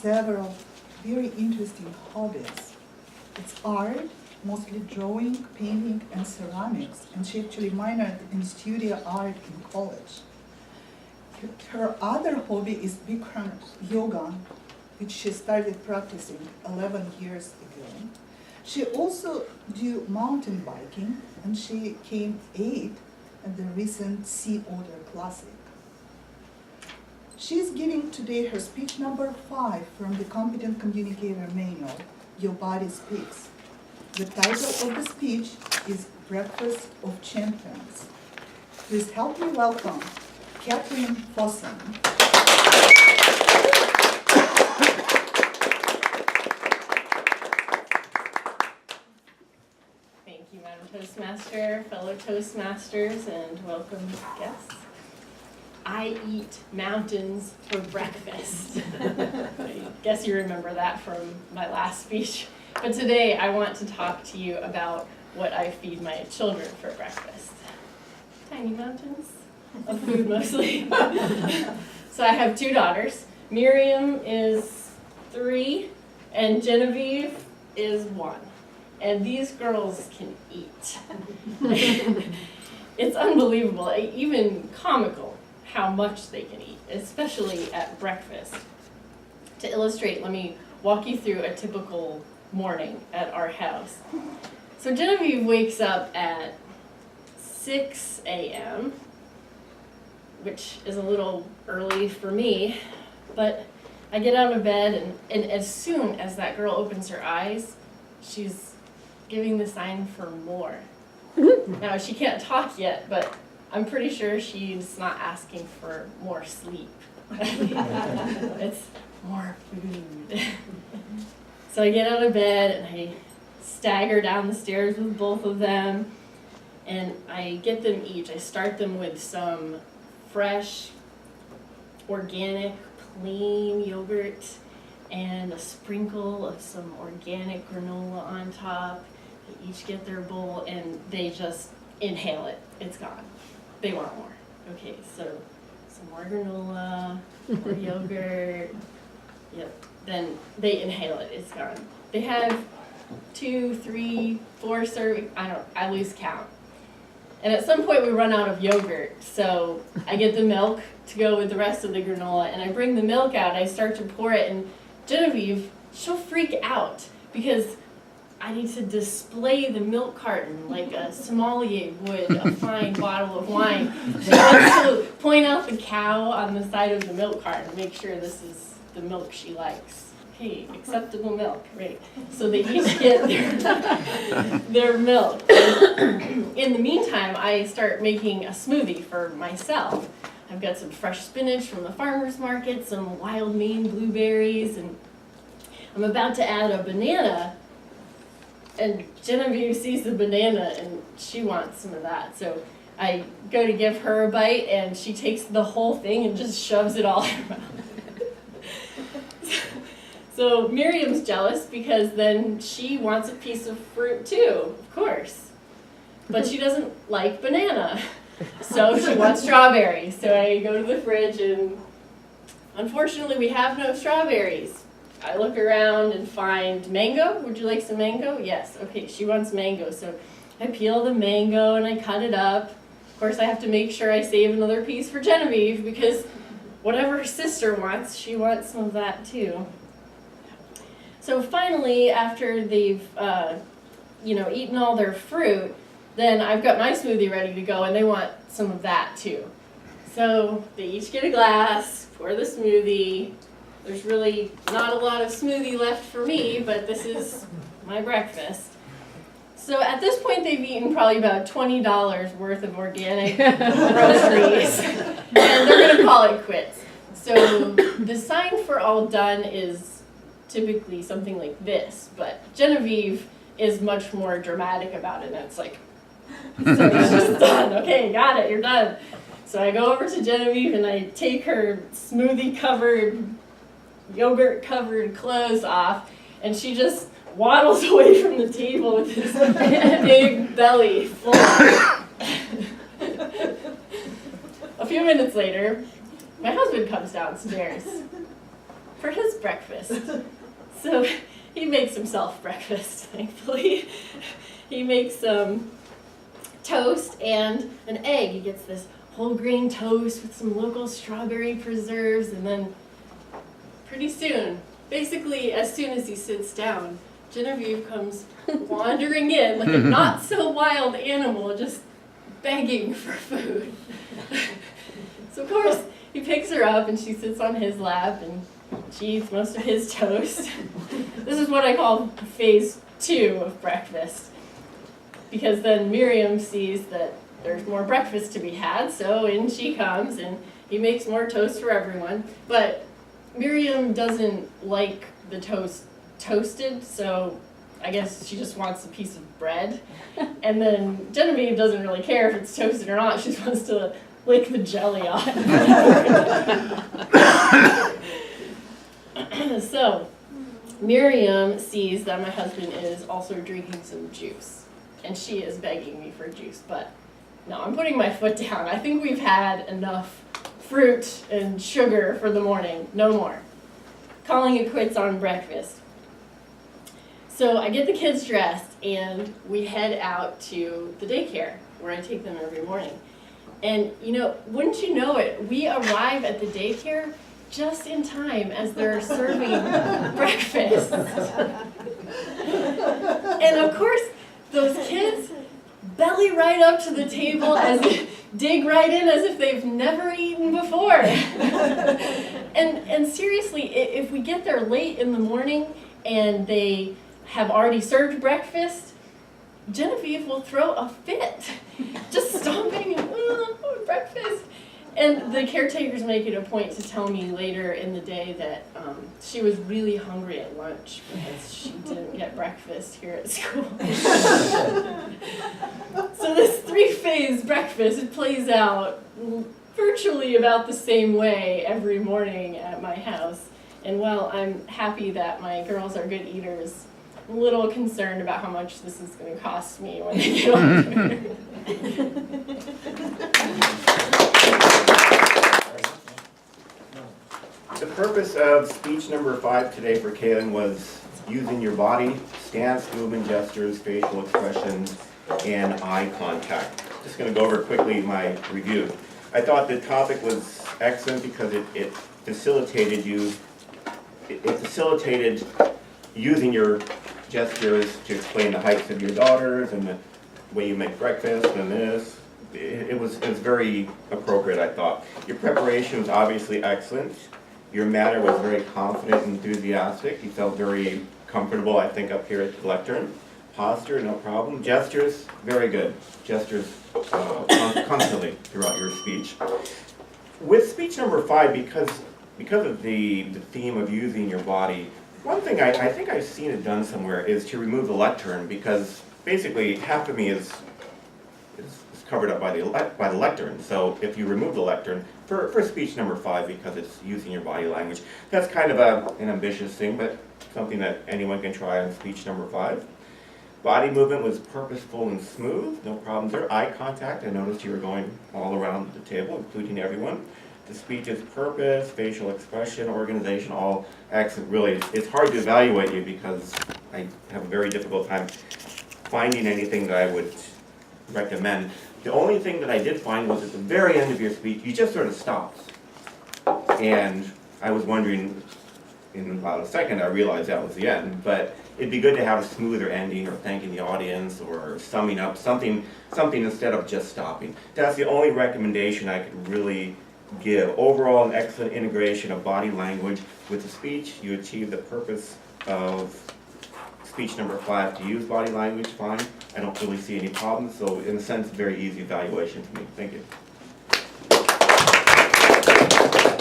several very interesting hobbies. It's art, mostly drawing, painting, and ceramics, and she actually minored in studio art in college. Her other hobby is Bikram yoga, which she started practicing 11 years ago. She also do mountain biking, and she came 8th at the recent Sea Otter Classic. She's giving today her speech number 5 from the Competent Communicator Manual, Your Body Speaks. The title of the speech is Breakfast of Champions. Please help me welcome Kathleen Fossen. Thank you, Madam Toastmaster, fellow Toastmasters, and welcome guests. I eat mountains for breakfast. I guess you remember that from my last speech. But today I want to talk to you about what I feed my children for breakfast. Tiny mountains of food mostly. So I have 2 daughters. Miriam is 3 and Genevieve is 1. And these girls can eat. It's unbelievable, even comical, how much they can eat, especially at breakfast. To illustrate, let me walk you through a typical morning at our house. So Genevieve wakes up at 6 a.m., which is a little early for me, but I get out of bed, and as soon as that girl opens her eyes, she's giving the sign for more. Now, she can't talk yet, but I'm pretty sure she's not asking for more sleep. It's more food. So I get out of bed and I stagger down the stairs with both of them, and I get them each. I start them with some fresh, organic, plain yogurt and a sprinkle of some organic granola on top. They each get their bowl and they just inhale it. It's gone. They want more. Okay, so some more granola, more yogurt. Yep. Then they inhale it. It's gone. They have 2, 3, 4 servings. I lose count. And at some point we run out of yogurt, so I get the milk to go with the rest of the granola, and I bring the milk out. I start to pour it, and Genevieve, she'll freak out because I need to display the milk carton like a sommelier would a fine bottle of wine. So I have to point out the cow on the side of the milk carton, make sure this is the milk she likes. Okay, acceptable milk, right? So they each get their milk. And in the meantime, I start making a smoothie for myself. I've got some fresh spinach from the farmer's market, some wild Maine blueberries, and I'm about to add a banana. And Genevieve sees the banana and she wants some of that. So I go to give her a bite and she takes the whole thing and just shoves it all in her mouth. So Miriam's jealous because then she wants a piece of fruit too, of course. But she doesn't like banana. So she wants strawberries. So I go to the fridge and unfortunately we have no strawberries. I look around and find mango. Would you like some mango? Yes. Okay, she wants mango. So I peel the mango and I cut it up. Of course, I have to make sure I save another piece for Genevieve because whatever her sister wants, she wants some of that too. So finally, after they've eaten all their fruit, then I've got my smoothie ready to go and they want some of that too. So they each get a glass, pour the smoothie. There's really not a lot of smoothie left for me, but this is my breakfast. So at this point, they've eaten probably about $20 worth of organic groceries, and they're going to call it quits. So the sign for all done is typically something like this, but Genevieve is much more dramatic about it, and it's like, so it's just done. Okay, got it, you're done. So I go over to Genevieve and I take her smoothie-covered, yogurt-covered clothes off, and she just waddles away from the table with this big belly full. A few minutes later, my husband comes downstairs. for his breakfast. So he makes himself breakfast, thankfully. He makes toast and an egg. He gets this whole grain toast with some local strawberry preserves, and then pretty soon, basically as soon as he sits down, Genevieve comes wandering in like a not so wild animal, just begging for food. So of course he picks her up and she sits on his lap and she eats most of his toast. This is what I call phase 2 of breakfast, because then Miriam sees that there's more breakfast to be had, so in she comes and he makes more toast for everyone. But Miriam doesn't like the toast toasted, so I guess she just wants a piece of bread. And then Genevieve doesn't really care if it's toasted or not, she just wants to lick the jelly off. So Miriam sees that my husband is also drinking some juice, and she is begging me for juice, but no, I'm putting my foot down. I think we've had enough fruit and sugar for the morning, no more. Calling it quits on breakfast. So I get the kids dressed and we head out to the daycare where I take them every morning. And you know, wouldn't you know it, we arrive at the daycare just in time as they're serving breakfast. And of course, those kids belly right up to the table, dig right in as if they've never eaten before. And seriously, if we get there late in the morning and they have already served breakfast, Genevieve will throw a fit, just stomping and breakfast. And the caretakers make it a point to tell me later in the day that she was really hungry at lunch because she didn't get breakfast here at school. So this 3-phase breakfast, it plays out virtually about the same way every morning at my house. And while I'm happy that my girls are good eaters, I'm a little concerned about how much this is going to cost me when they get older. The purpose of speech number 5 today for Kaylin was using your body, stance, movement, gestures, facial expressions, and eye contact. Just going to go over quickly my review. I thought the topic was excellent because it facilitated using your gestures to explain the heights of your daughters and the way you make breakfast and this. It was very appropriate, I thought. Your preparation was obviously excellent. Your manner was very confident and enthusiastic. You felt very comfortable, I think, up here at the lectern. Posture, no problem. Gestures, very good. Gestures constantly throughout your speech. With speech number 5, because of the theme of using your body, one thing I think I've seen it done somewhere is to remove the lectern, because basically half of me is covered up by the lectern. So if you remove the lectern for speech number 5, because it's using your body language, that's kind of an ambitious thing, but something that anyone can try on speech number 5. Body movement was purposeful and smooth, no problems there. Eye contact, I noticed you were going all around the table, including everyone. The speech's purpose, facial expression, organization, all excellent. Really, it's hard to evaluate you because I have a very difficult time finding anything that I would recommend. The only thing that I did find was at the very end of your speech, you just sort of stopped. And I was wondering, in about a second, I realized that was the end, but it'd be good to have a smoother ending, or thanking the audience, or summing up, something instead of just stopping. That's the only recommendation I could really give. Overall, an excellent integration of body language with the speech. You achieve the purpose of speech number 5 to use body language fine. I don't really see any problems, so in a sense, very easy evaluation for me. Thank you.